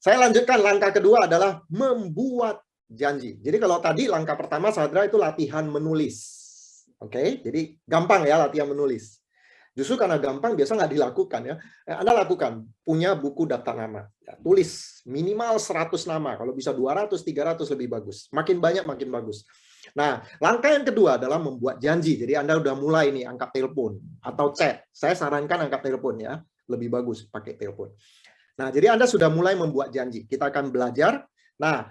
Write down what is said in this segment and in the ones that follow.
Saya lanjutkan, langkah kedua adalah membuat janji. Jadi kalau tadi langkah pertama Sadra itu latihan menulis. Oke, jadi gampang ya latihan menulis. Justru karena gampang biasa nggak dilakukan ya. Anda lakukan, punya buku daftar nama. Ya, tulis minimal 100 nama, kalau bisa 200, 300 lebih bagus. Makin banyak makin bagus. Nah, langkah yang kedua adalah membuat janji. Jadi Anda udah mulai nih angkat telepon atau chat. Saya sarankan angkat telepon ya, lebih bagus pakai telepon. Nah, jadi Anda sudah mulai membuat janji. Kita akan belajar. Nah,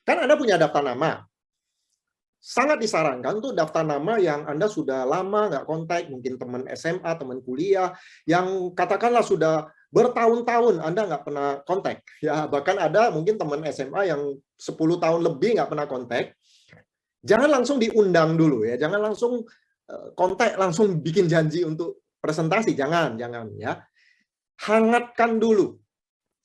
kan Anda punya daftar nama. Sangat disarankan untuk daftar nama yang Anda sudah lama nggak kontak, mungkin teman SMA, teman kuliah, yang katakanlah sudah bertahun-tahun Anda nggak pernah kontak. Ya, bahkan ada mungkin teman SMA yang 10 tahun lebih nggak pernah kontak. Jangan langsung diundang dulu ya, jangan langsung kontak, langsung bikin janji untuk presentasi, jangan ya.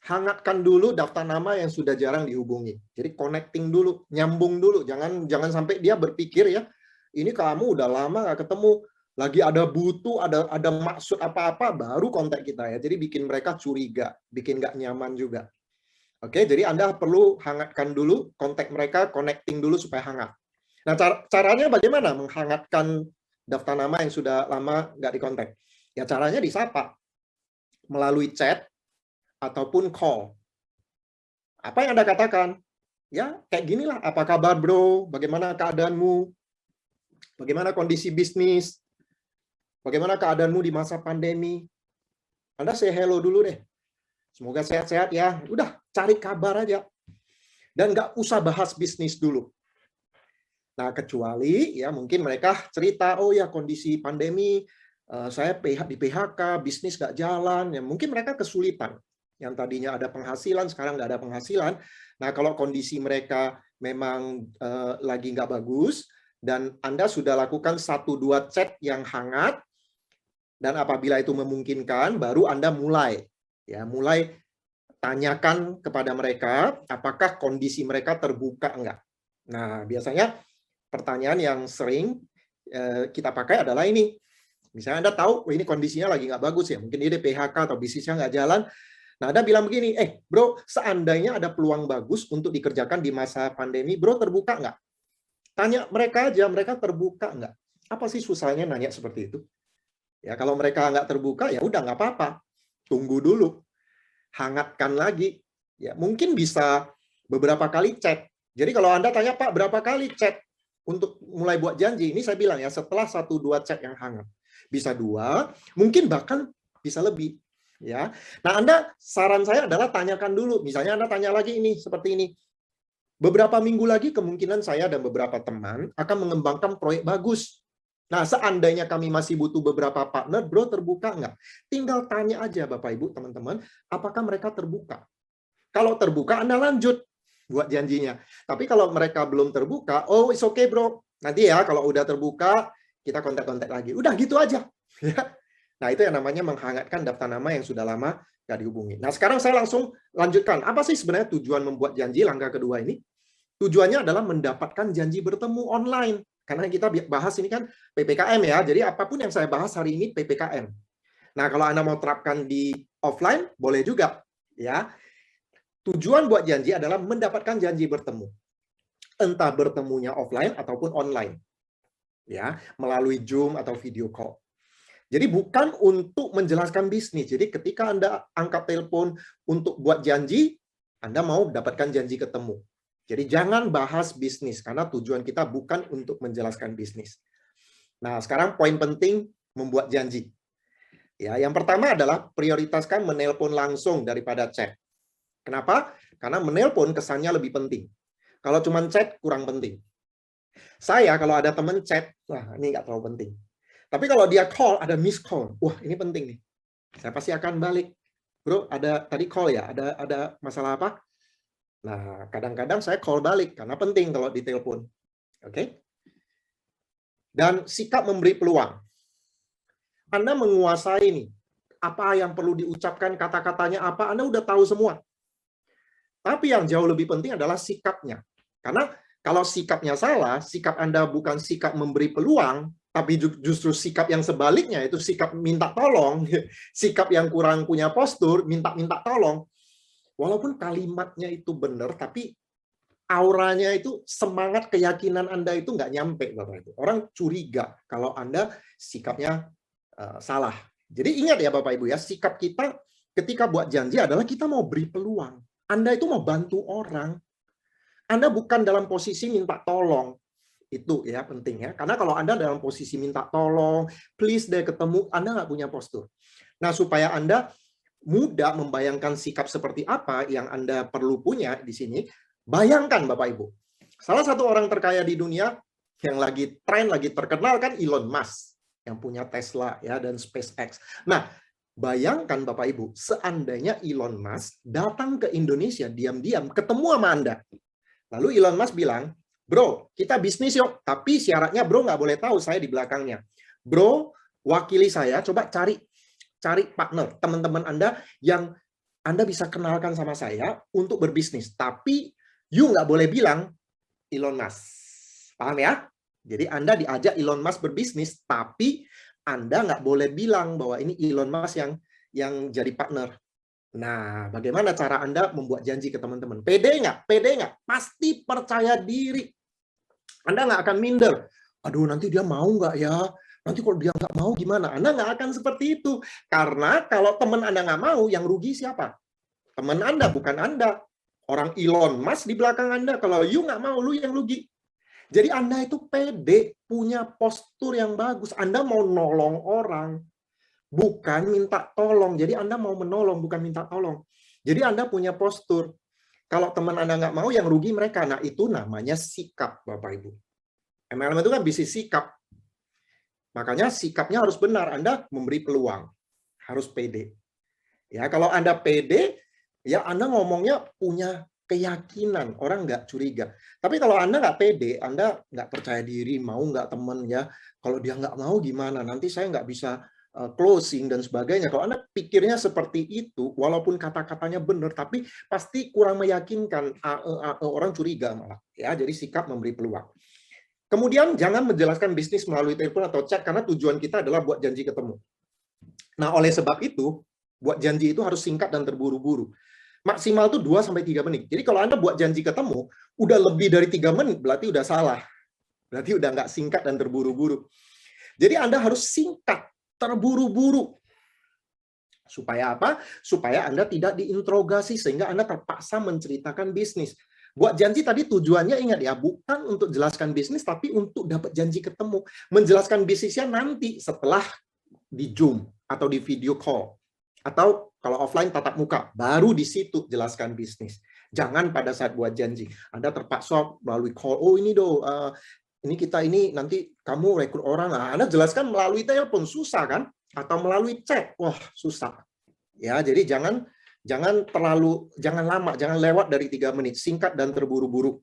Hangatkan dulu daftar nama yang sudah jarang dihubungi. Jadi connecting dulu, nyambung dulu. Jangan sampai dia berpikir ya, ini kamu udah lama nggak ketemu, lagi ada butuh, ada maksud apa-apa, baru kontak kita ya. Jadi bikin mereka curiga, bikin nggak nyaman juga. Oke, jadi Anda perlu hangatkan dulu, kontak mereka, connecting dulu supaya hangat. Nah, caranya bagaimana menghangatkan daftar nama yang sudah lama nggak dikontak? Ya caranya disapa, melalui chat, ataupun call. Apa yang Anda katakan? Ya, kayak ginilah. Apa kabar, bro? Bagaimana keadaanmu? Bagaimana kondisi bisnis? Bagaimana keadaanmu di masa pandemi? Anda say hello dulu deh. Semoga sehat-sehat ya. Udah, cari kabar aja. Dan nggak usah bahas bisnis dulu. Nah, kecuali ya mungkin mereka cerita, oh ya kondisi pandemi, saya di PHK, bisnis nggak jalan. Ya, mungkin mereka kesulitan. Yang tadinya ada penghasilan, sekarang nggak ada penghasilan. Nah, kalau kondisi mereka memang lagi nggak bagus, dan Anda sudah lakukan 1-2 chat yang hangat, dan apabila itu memungkinkan, baru Anda mulai tanyakan kepada mereka, apakah kondisi mereka terbuka enggak. Nah, biasanya pertanyaan yang sering kita pakai adalah ini. Misalnya Anda tahu, ini kondisinya lagi nggak bagus ya, mungkin ini PHK atau bisnisnya nggak jalan. Nah, Anda bilang begini, bro, seandainya ada peluang bagus untuk dikerjakan di masa pandemi, bro terbuka nggak? Tanya mereka aja, mereka terbuka nggak? Apa sih susahnya nanya seperti itu? Ya, kalau mereka nggak terbuka, ya udah nggak apa-apa. Tunggu dulu. Hangatkan lagi. Ya, mungkin bisa beberapa kali chat. Jadi kalau Anda tanya, Pak, berapa kali chat untuk mulai buat janji? Ini saya bilang ya, setelah 1-2 chat yang hangat. Bisa 2, mungkin bahkan bisa lebih. Ya, nah saran saya adalah tanyakan dulu. Misalnya Anda tanya lagi ini seperti ini. Beberapa minggu lagi kemungkinan saya dan beberapa teman akan mengembangkan proyek bagus. Nah, seandainya kami masih butuh beberapa partner, bro terbuka nggak? Tinggal tanya aja Bapak Ibu, teman-teman, apakah mereka terbuka? Kalau terbuka, Anda lanjut buat janjinya. Tapi kalau mereka belum terbuka, oh it's okay bro. Nanti ya kalau udah terbuka, kita kontak-kontak lagi. Udah gitu aja. Nah, itu yang namanya menghangatkan daftar nama yang sudah lama nggak dihubungi. Nah, sekarang saya langsung lanjutkan. Apa sih sebenarnya tujuan membuat janji langkah kedua ini? Tujuannya adalah mendapatkan janji bertemu online. Karena kita bahas ini kan PPKM ya. Jadi apapun yang saya bahas hari ini PPKM. Nah, kalau Anda mau terapkan di offline, boleh juga. Ya. Tujuan buat janji adalah mendapatkan janji bertemu. Entah bertemunya offline ataupun online. Ya, melalui Zoom atau video call. Jadi bukan untuk menjelaskan bisnis. Jadi ketika Anda angkat telepon untuk buat janji, Anda mau dapatkan janji ketemu. Jadi jangan bahas bisnis, karena tujuan kita bukan untuk menjelaskan bisnis. Nah, sekarang poin penting membuat janji. Ya, yang pertama adalah prioritaskan menelpon langsung daripada chat. Kenapa? Karena menelpon kesannya lebih penting. Kalau cuma chat, kurang penting. Saya kalau ada teman chat, wah ini nggak terlalu penting. Tapi kalau dia call, ada miss call. Wah, ini penting nih. Saya pasti akan balik. Bro, ada tadi call ya? Ada masalah apa? Nah, kadang-kadang saya call balik karena penting kalau ditelepon. Oke? Dan sikap memberi peluang. Anda menguasai nih. Apa yang perlu diucapkan, kata-katanya apa, Anda udah tahu semua. Tapi yang jauh lebih penting adalah sikapnya. Karena kalau sikapnya salah, sikap Anda bukan sikap memberi peluang, tapi justru sikap yang sebaliknya, itu sikap minta tolong, sikap yang kurang punya postur, minta tolong. walaupun kalimatnya itu benar, tapi auranya itu, semangat keyakinan Anda itu nggak nyampe, Bapak Ibu. Orang curiga kalau Anda sikapnya salah. Jadi ingat ya Bapak Ibu ya, sikap kita ketika buat janji adalah kita mau beri peluang. Anda itu mau bantu orang. Anda bukan dalam posisi minta tolong. Itu ya penting ya. Karena kalau Anda dalam posisi minta tolong, please deh ketemu, Anda nggak punya postur. Nah, supaya Anda mudah membayangkan sikap seperti apa yang Anda perlu punya di sini, bayangkan Bapak Ibu. Salah satu orang terkaya di dunia yang lagi tren, lagi terkenal kan Elon Musk yang punya Tesla ya dan SpaceX. Nah, bayangkan Bapak Ibu, seandainya Elon Musk datang ke Indonesia diam-diam ketemu sama Anda. Lalu Elon Musk bilang, "Bro, kita bisnis yuk, tapi syaratnya bro nggak boleh tahu saya di belakangnya. Bro, wakili saya, coba cari partner, teman-teman Anda yang Anda bisa kenalkan sama saya untuk berbisnis. Tapi you nggak boleh bilang Elon Musk." Paham ya? Jadi Anda diajak Elon Musk berbisnis, tapi Anda nggak boleh bilang bahwa ini Elon Musk yang jadi partner. Nah, bagaimana cara Anda membuat janji ke teman-teman? Pede nggak? Pede nggak? Pasti percaya diri. Anda nggak akan minder. Aduh, nanti dia mau nggak ya? Nanti kalau dia nggak mau gimana? Anda nggak akan seperti itu. Karena kalau teman Anda nggak mau, yang rugi siapa? Teman Anda, bukan Anda. Orang Elon Musk di belakang Anda. Kalau you nggak mau, lu yang rugi. Jadi Anda itu pede, punya postur yang bagus. Anda mau nolong orang, bukan minta tolong. Jadi Anda mau menolong, bukan minta tolong. Jadi Anda punya postur. Kalau teman Anda nggak mau, yang rugi mereka. Nah, itu namanya sikap, Bapak Ibu. MLM itu kan bisnis sikap. Makanya sikapnya harus benar. Anda memberi peluang. Harus pede. Ya, kalau Anda pede, ya Anda ngomongnya punya keyakinan. Orang nggak curiga. Tapi kalau Anda nggak pede, Anda nggak percaya diri, mau nggak teman ya. Kalau dia nggak mau gimana? Nanti saya nggak bisa closing dan sebagainya. Kalau Anda pikirnya seperti itu, walaupun kata-katanya benar, tapi pasti kurang meyakinkan. Orang curiga malah. Ya, jadi sikap memberi peluang. Kemudian jangan menjelaskan bisnis melalui telepon atau chat karena tujuan kita adalah buat janji ketemu. Nah, oleh sebab itu, buat janji itu harus singkat dan terburu-buru. Maksimal tuh 2-3 menit. Jadi kalau Anda buat janji ketemu, udah lebih dari 3 menit, berarti udah salah. Berarti udah nggak singkat dan terburu-buru. Jadi Anda harus singkat, terburu-buru. Supaya apa? Supaya Anda tidak diinterogasi, sehingga Anda terpaksa menceritakan bisnis. Buat janji tadi tujuannya, ingat ya, bukan untuk jelaskan bisnis, tapi untuk dapat janji ketemu. Menjelaskan bisnisnya nanti setelah di Zoom atau di video call. Atau kalau offline tatap muka, baru di situ jelaskan bisnis. Jangan pada saat buat janji. Anda terpaksa melalui call, oh ini ini kita ini nanti kamu rekrut orang. Nah, Anda jelaskan melalui telepon, susah kan? Atau melalui chat, wah susah. Ya, jadi jangan lama, jangan lewat dari 3 menit, singkat dan terburu-buru.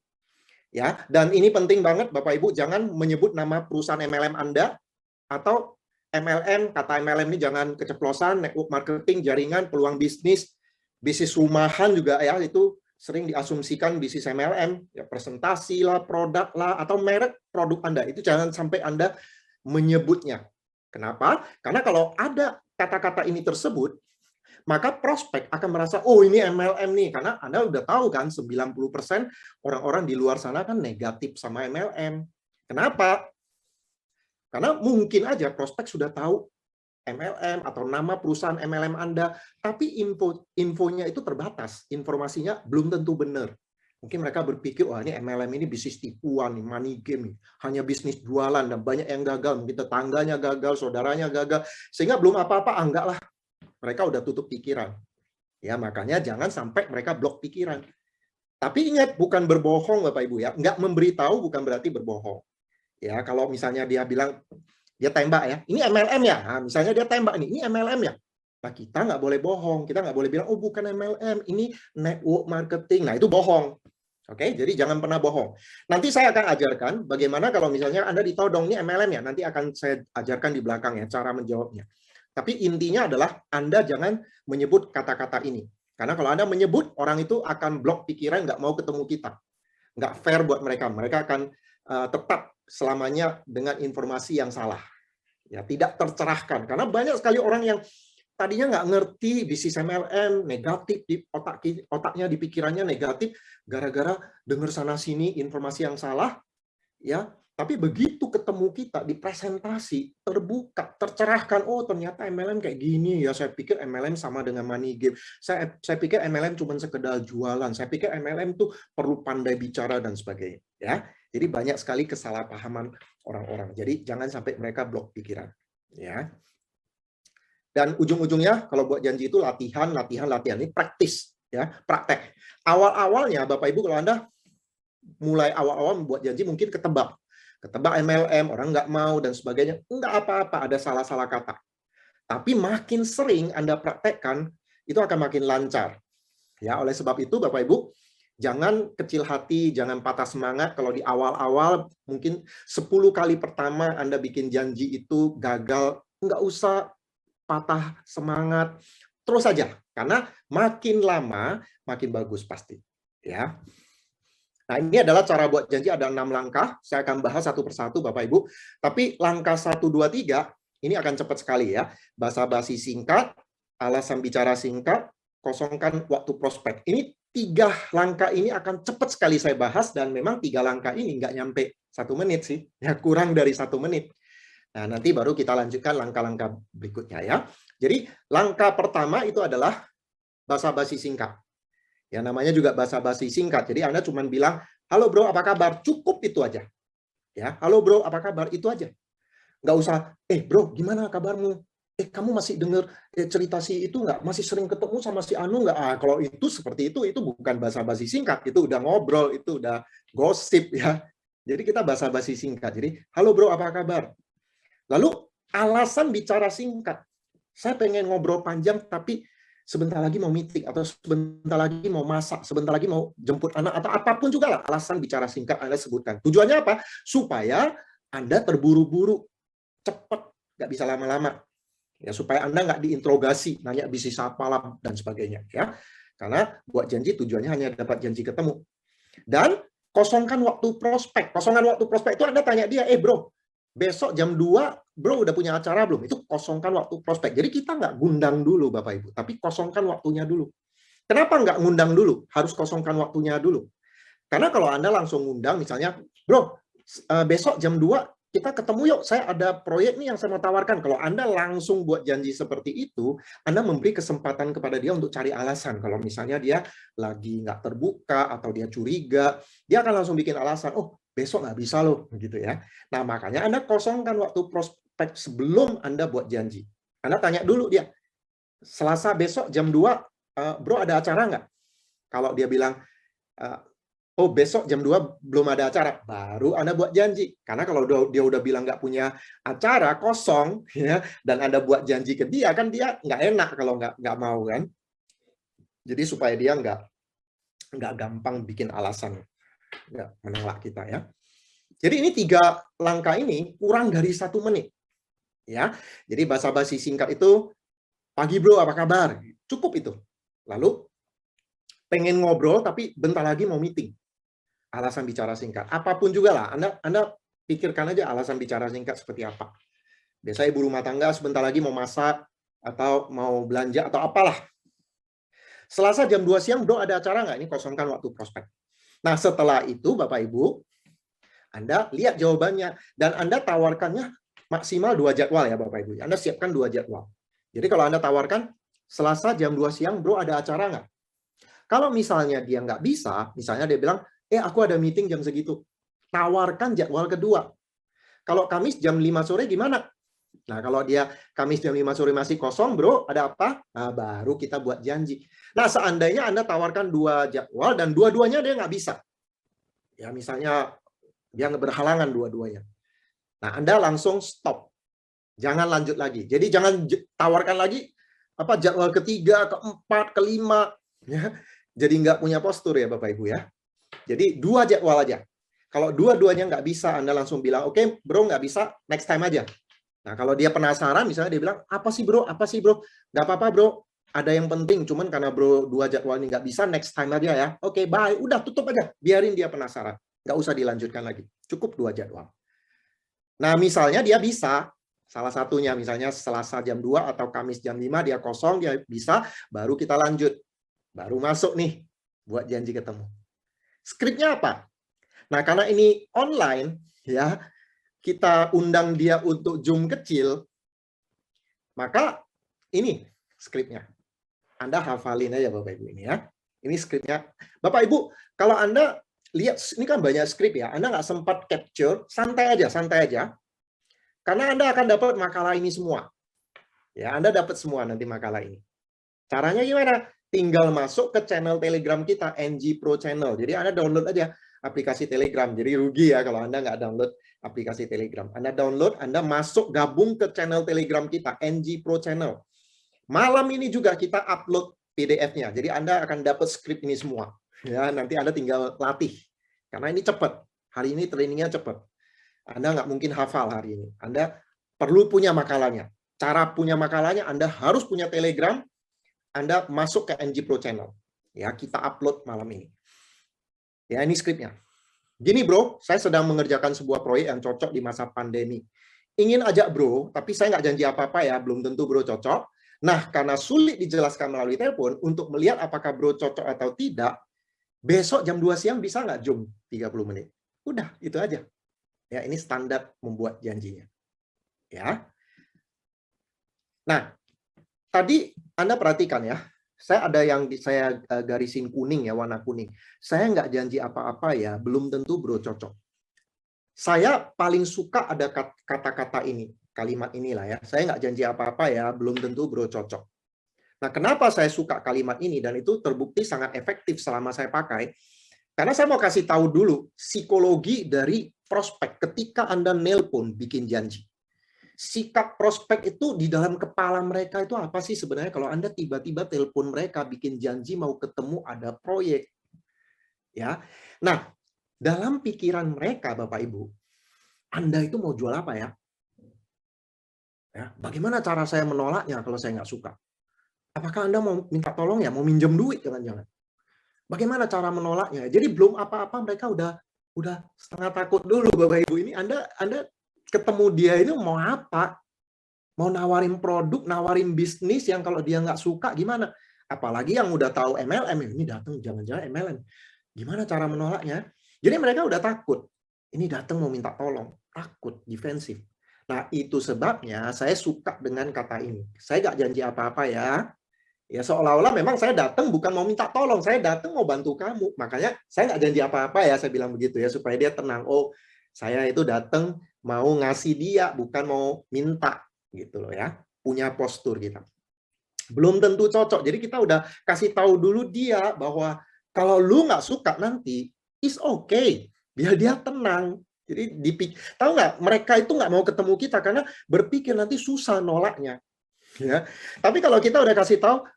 Ya, dan ini penting banget Bapak Ibu, jangan menyebut nama perusahaan MLM Anda atau MLM, kata MLM ini jangan keceplosan, network marketing, jaringan, peluang bisnis, bisnis rumahan juga ya, itu sering diasumsikan bisnis MLM, ya presentasi lah, produk lah, atau merek produk Anda, itu jangan sampai Anda menyebutnya. Kenapa? Karena kalau ada kata-kata ini tersebut, maka prospek akan merasa, oh ini MLM nih, karena Anda udah tahu kan 90% orang-orang di luar sana kan negatif sama MLM. Kenapa? Karena mungkin aja prospek sudah tahu MLM atau nama perusahaan MLM Anda, tapi infonya itu terbatas, informasinya belum tentu benar. Mungkin mereka berpikir, wah ini MLM ini bisnis tipuan, money game, hanya bisnis jualan, dan banyak yang gagal, mungkin tetangganya gagal, saudaranya gagal, sehingga belum apa-apa, enggak lah. Mereka udah tutup pikiran. Ya, makanya jangan sampai mereka blok pikiran. Tapi ingat, bukan berbohong Bapak Ibu ya. Nggak memberitahu bukan berarti berbohong. Ya, kalau misalnya dia bilang, dia tembak ya, ini MLM ya. Nah, misalnya dia tembak nih, ini MLM ya. Nah, kita nggak boleh bohong. Kita nggak boleh bilang, oh bukan MLM, ini network marketing. Nah, itu bohong. Oke, jadi jangan pernah bohong. Nanti saya akan ajarkan bagaimana kalau misalnya Anda ditodong, ini MLM ya. Nanti akan saya ajarkan di belakang ya, cara menjawabnya. Tapi intinya adalah Anda jangan menyebut kata-kata ini. Karena kalau Anda menyebut, orang itu akan blok pikiran, nggak mau ketemu kita. Nggak fair buat mereka. Mereka akan tetap selamanya dengan informasi yang salah. Ya, tidak tercerahkan. Karena banyak sekali orang yang tadinya nggak ngerti bisnis MLM, negatif di otaknya, di pikirannya negatif, gara-gara dengar sana-sini informasi yang salah, ya. Tapi begitu ketemu kita di presentasi, terbuka, tercerahkan, oh ternyata MLM kayak gini ya, saya pikir MLM sama dengan money game. Saya pikir MLM cuma sekedar jualan, saya pikir MLM tuh perlu pandai bicara dan sebagainya, ya. Jadi banyak sekali kesalahpahaman orang-orang. Jadi jangan sampai mereka blok pikiran, ya. Dan ujung-ujungnya kalau buat janji itu latihan. Ini praktis, ya, praktek. Awal-awalnya Bapak Ibu kalau Anda mulai awal-awal membuat janji mungkin ketebak MLM, orang nggak mau dan sebagainya. Nggak apa-apa, ada salah-salah kata. Tapi makin sering Anda praktekkan, itu akan makin lancar. Ya, oleh sebab itu Bapak Ibu, jangan kecil hati, jangan patah semangat kalau di awal-awal mungkin 10 kali pertama Anda bikin janji itu gagal, nggak usah patah semangat. Terus saja, karena makin lama makin bagus pasti. Ya. Nah, ini adalah cara buat janji, ada 6 langkah. Saya akan bahas satu persatu, Bapak Ibu. Tapi langkah 1, 2, 3, ini akan cepat sekali ya. Basa-basi singkat, alasan bicara singkat, kosongkan waktu prospek. Ini 3 langkah ini akan cepat sekali saya bahas, dan memang 3 langkah ini nggak nyampe 1 menit sih. Ya, kurang dari 1 menit. Nah, nanti baru kita lanjutkan langkah-langkah berikutnya ya. Jadi, langkah pertama itu adalah basa-basi singkat. Ya, namanya juga basa-basi singkat. Jadi Anda cuma bilang, halo bro, apa kabar? Cukup itu aja. Ya, halo bro, apa kabar? Itu aja. Nggak usah, bro, gimana kabarmu? Kamu masih dengar cerita si itu nggak? Masih sering ketemu sama si Anu nggak? Kalau itu seperti itu bukan basa-basi singkat. Itu udah ngobrol, itu udah gosip ya. Jadi kita basa-basi singkat. Jadi, halo bro, apa kabar? Lalu alasan bicara singkat. Saya pengen ngobrol panjang, tapi sebentar lagi mau meeting, atau sebentar lagi mau masak, sebentar lagi mau jemput anak, atau apapun juga lah alasan bicara singkat Anda sebutkan. Tujuannya apa? Supaya Anda terburu-buru, cepat, nggak bisa lama-lama. Ya, supaya Anda nggak diinterogasi, nanya bisnis apa lah, dan sebagainya. Ya. Karena buat janji tujuannya hanya dapat janji ketemu. Dan kosongkan waktu prospek. Kosongan waktu prospek itu Anda tanya dia, bro, besok jam 2, bro udah punya acara belum? Itu kosongkan waktu prospek. Jadi kita nggak ngundang dulu Bapak Ibu, tapi kosongkan waktunya dulu. Kenapa nggak ngundang dulu? Harus kosongkan waktunya dulu. Karena kalau Anda langsung ngundang, misalnya, bro, besok jam 2 kita ketemu yuk, saya ada proyek nih yang saya mau tawarkan. Kalau Anda langsung buat janji seperti itu, Anda memberi kesempatan kepada dia untuk cari alasan. Kalau misalnya dia lagi nggak terbuka, atau dia curiga, dia akan langsung bikin alasan, oh, besok nggak bisa loh, gitu ya. Nah, makanya Anda kosongkan waktu prospek sebelum Anda buat janji. Anda tanya dulu dia, Selasa besok jam 2, bro ada acara nggak? Kalau dia bilang, oh besok jam 2 belum ada acara, baru Anda buat janji. Karena kalau dia udah bilang nggak punya acara, kosong, ya, dan Anda buat janji ke dia, kan dia nggak enak kalau nggak mau kan. Jadi supaya dia nggak gampang bikin alasan menolak kita ya. Jadi ini 3 langkah ini kurang dari 1 menit. Ya. Jadi basa-basi singkat itu, pagi bro, apa kabar? Cukup itu. Lalu pengen ngobrol tapi bentar lagi mau meeting. Alasan bicara singkat. Apapun juga lah, Anda pikirkan aja alasan bicara singkat seperti apa. Biasanya ibu rumah tangga sebentar lagi mau masak, atau mau belanja, atau apalah. Selasa jam 2 siang, bro ada acara nggak? Ini kosongkan waktu prospek. Nah, setelah itu Bapak Ibu, Anda lihat jawabannya, dan Anda tawarkannya maksimal 2 jadwal ya Bapak Ibu. Anda siapkan 2 jadwal. Jadi kalau Anda tawarkan, Selasa jam 2 siang, bro ada acara nggak? Kalau misalnya dia nggak bisa, misalnya dia bilang, aku ada meeting jam segitu. Tawarkan jadwal kedua. Kalau Kamis jam 5 sore gimana? Nah, kalau dia Kamis jam 5 sore masih kosong, bro, ada apa? Nah, baru kita buat janji. Nah, seandainya Anda tawarkan 2 jadwal, dan dua-duanya dia nggak bisa. Ya, misalnya dia berhalangan dua-duanya. Nah, Anda langsung stop. Jangan lanjut lagi. Jadi jangan tawarkan lagi jadwal ketiga, keempat, kelima. Ya. Jadi nggak punya postur ya Bapak Ibu ya. Jadi 2 jadwal aja. Kalau dua-duanya nggak bisa, Anda langsung bilang, oke bro nggak bisa, next time aja. Nah kalau dia penasaran, misalnya dia bilang, apa sih bro? Nggak apa-apa bro, ada yang penting, cuman karena bro 2 jadwal ini nggak bisa, next time aja ya. Oke, bye, udah tutup aja, biarin dia penasaran. Nggak usah dilanjutkan lagi, cukup 2 jadwal. Nah misalnya dia bisa, Salah satunya misalnya Selasa jam 2 atau Kamis jam 5 dia kosong, dia bisa, baru kita lanjut. Baru masuk nih buat janji ketemu. Skripnya apa? Nah, karena ini online ya, kita undang dia untuk Zoom kecil, maka ini skripnya. Anda hafalin aja Bapak Ibu ini ya. Ini skripnya. Bapak Ibu, kalau Anda lihat, ini kan banyak skrip ya, Anda nggak sempat capture, santai aja. Karena Anda akan dapat makalah ini semua. Ya, Anda dapat semua nanti makalah ini. Caranya gimana? Tinggal masuk ke channel Telegram kita, NG Pro Channel. Jadi Anda download aja aplikasi Telegram. Jadi rugi ya kalau Anda nggak download aplikasi Telegram. Anda download, Anda masuk gabung ke channel Telegram kita, NG Pro Channel. Malam ini juga kita upload PDF-nya. Jadi Anda akan dapat skrip ini semua. Ya, nanti Anda tinggal latih. Karena ini cepat. Hari ini trainingnya cepat. Anda nggak mungkin hafal hari ini. Anda perlu punya makalahnya. Cara punya makalahnya, Anda harus punya Telegram. Anda masuk ke NG Pro Channel. Ya, kita upload malam ini. Ya, ini skripnya. Gini bro, saya sedang mengerjakan sebuah proyek yang cocok di masa pandemi. Ingin ajak bro, tapi saya nggak janji apa-apa ya, belum tentu bro cocok. Nah, karena sulit dijelaskan melalui telepon, untuk melihat apakah bro cocok atau tidak, besok jam 2 siang bisa nggak Zoom 30 menit? Udah, itu aja. Ya, ini standar membuat janjinya. Ya. Nah, tadi Anda perhatikan ya, saya ada yang saya garisin kuning ya, warna kuning. Saya nggak janji apa-apa ya, belum tentu bro cocok. Saya paling suka ada kata-kata ini, kalimat inilah ya. Saya nggak janji apa-apa ya, belum tentu bro cocok. Nah, kenapa saya suka kalimat ini dan itu terbukti sangat efektif selama saya pakai? Karena saya mau kasih tahu dulu psikologi dari prospek ketika Anda nelpon bikin janji. Sikap prospek itu di dalam kepala mereka itu apa sih sebenarnya kalau Anda tiba-tiba telepon mereka bikin janji mau ketemu ada proyek. Ya. Nah, dalam pikiran mereka Bapak Ibu, Anda itu mau jual apa ya? Ya, bagaimana cara saya menolaknya kalau saya nggak suka? Apakah Anda mau minta tolong ya, mau minjem duit jangan-jangan? Bagaimana cara menolaknya? Jadi belum apa-apa mereka udah setengah takut dulu Bapak Ibu. Ini Anda ketemu dia ini mau apa? Mau nawarin produk, nawarin bisnis yang kalau dia nggak suka gimana? Apalagi yang udah tahu MLM, ini datang jangan-jangan MLM. Gimana cara menolaknya? Jadi mereka udah takut. Ini datang mau minta tolong, takut, defensif. Nah, itu sebabnya saya suka dengan kata ini. Saya nggak janji apa-apa ya. Ya seolah-olah memang saya datang bukan mau minta tolong, saya datang mau bantu kamu. Makanya saya nggak janji apa-apa ya, saya bilang begitu ya, supaya dia tenang. Oh, saya itu datang mau ngasih dia, bukan mau minta. Gitu loh ya, punya postur kita. Belum tentu cocok, jadi kita udah kasih tahu dulu dia bahwa kalau lu nggak suka nanti, is okay, biar dia tenang. Jadi tahu nggak, mereka itu nggak mau ketemu kita karena berpikir nanti susah nolaknya. Ya, tapi kalau kita udah kasih tahu,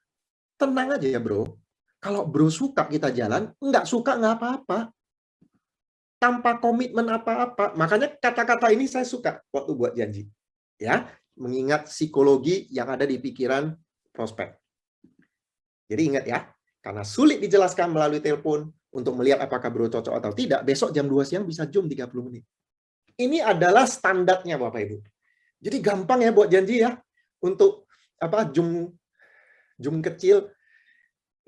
tenang aja ya bro. Kalau bro suka kita jalan, nggak suka nggak apa-apa. Tanpa komitmen apa-apa. Makanya kata-kata ini saya suka waktu buat janji. Ya, mengingat psikologi yang ada di pikiran prospek. Jadi ingat ya, karena sulit dijelaskan melalui telepon untuk melihat apakah bro cocok atau tidak, besok jam 2 siang bisa Zoom 30 menit. Ini adalah standarnya Bapak Ibu. Jadi gampang ya buat janji ya. Untuk Zoom kecil.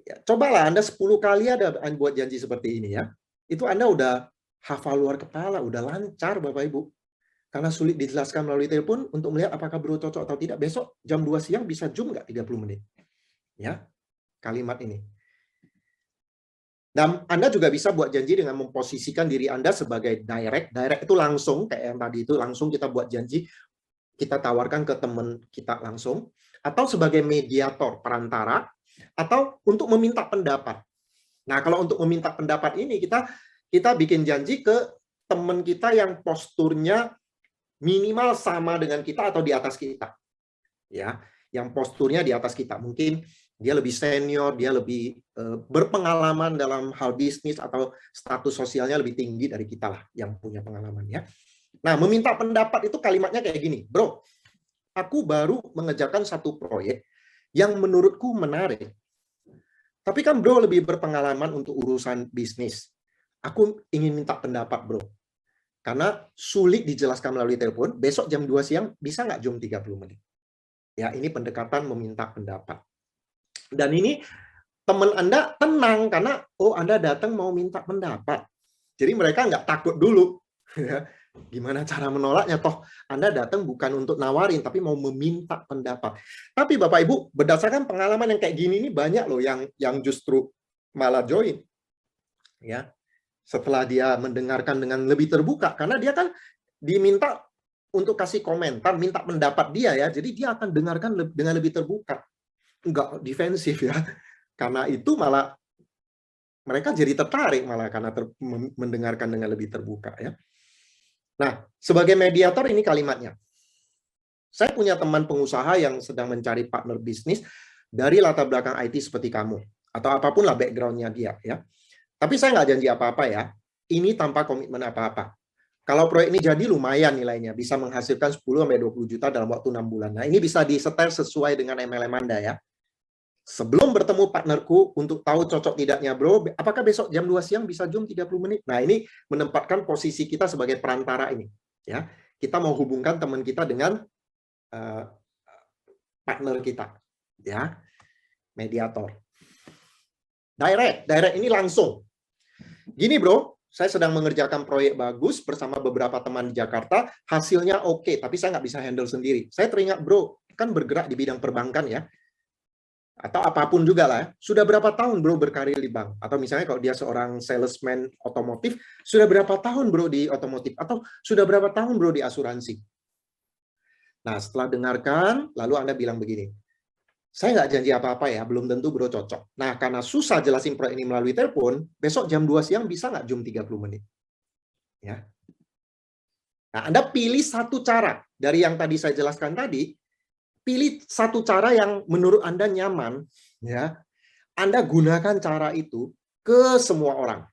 Ya, cobalah Anda 10 kali ada buat janji seperti ini ya. Itu Anda udah hafal luar kepala, udah lancar Bapak Ibu. Karena sulit dijelaskan melalui telepon untuk melihat apakah bro cocok atau tidak. Besok jam 2 siang bisa Zoom nggak 30 menit? Ya, kalimat ini. Dan Anda juga bisa buat janji dengan memposisikan diri Anda sebagai direct. Direct itu langsung, kayak yang tadi itu, langsung kita buat janji, kita tawarkan ke teman kita langsung. Atau sebagai mediator, perantara, atau untuk meminta pendapat. Nah, kalau untuk meminta pendapat ini, kita bikin janji ke teman kita yang posturnya minimal sama dengan kita atau di atas kita. Ya, yang posturnya di atas kita. Mungkin dia lebih senior, dia lebih berpengalaman dalam hal bisnis atau status sosialnya lebih tinggi dari kita lah yang punya pengalaman ya. Nah, meminta pendapat itu kalimatnya kayak gini, bro. Aku baru mengerjakan satu proyek yang menurutku menarik. Tapi kan bro lebih berpengalaman untuk urusan bisnis. Aku ingin minta pendapat bro. Karena sulit dijelaskan melalui telepon, besok jam 2 siang bisa nggak Zoom 30 menit? Ya, ini pendekatan meminta pendapat. Dan ini teman Anda tenang karena Anda datang mau minta pendapat. Jadi mereka nggak takut dulu. Gimana cara menolaknya? Toh Anda datang bukan untuk nawarin, tapi mau meminta pendapat. Tapi Bapak Ibu, berdasarkan pengalaman yang kayak gini ini banyak loh yang justru malah join. Ya, setelah dia mendengarkan dengan lebih terbuka, karena dia kan diminta untuk kasih komentar, minta pendapat dia ya. Jadi dia akan dengarkan dengan lebih terbuka. Enggak defensif ya. Karena itu malah mereka jadi tertarik malah karena mendengarkan dengan lebih terbuka ya. Nah, sebagai mediator ini kalimatnya. Saya punya teman pengusaha yang sedang mencari partner bisnis dari latar belakang IT seperti kamu atau apapun lah background-nya dia ya. Tapi saya nggak janji apa-apa ya. Ini tanpa komitmen apa-apa. Kalau proyek ini jadi lumayan nilainya, bisa menghasilkan 10-20 juta dalam waktu 6 bulan. Nah, ini bisa disetel sesuai dengan MLM Anda ya. Sebelum bertemu partnerku untuk tahu cocok tidaknya bro, apakah besok jam 2 siang bisa Zoom 30 menit? Nah, ini menempatkan posisi kita sebagai perantara ini. Ya, kita mau hubungkan teman kita dengan partner kita. Ya, mediator. Direct ini langsung. Gini bro, saya sedang mengerjakan proyek bagus bersama beberapa teman di Jakarta, hasilnya oke, tapi saya nggak bisa handle sendiri. Saya teringat bro, kan bergerak di bidang perbankan ya, atau apapun juga lah ya. Sudah berapa tahun bro berkarir di bank? Atau misalnya kalau dia seorang salesman otomotif, sudah berapa tahun bro di otomotif? Atau sudah berapa tahun bro di asuransi? Nah, setelah dengarkan, lalu Anda bilang begini, saya nggak janji apa-apa ya, belum tentu bro cocok. Nah, karena susah jelasin proyek ini melalui telepon, besok jam 2 siang bisa nggak Zoom 30 menit? Ya. Nah, Anda pilih satu cara dari yang tadi saya jelaskan tadi, pilih satu cara yang menurut Anda nyaman, ya. Anda gunakan cara itu ke semua orang.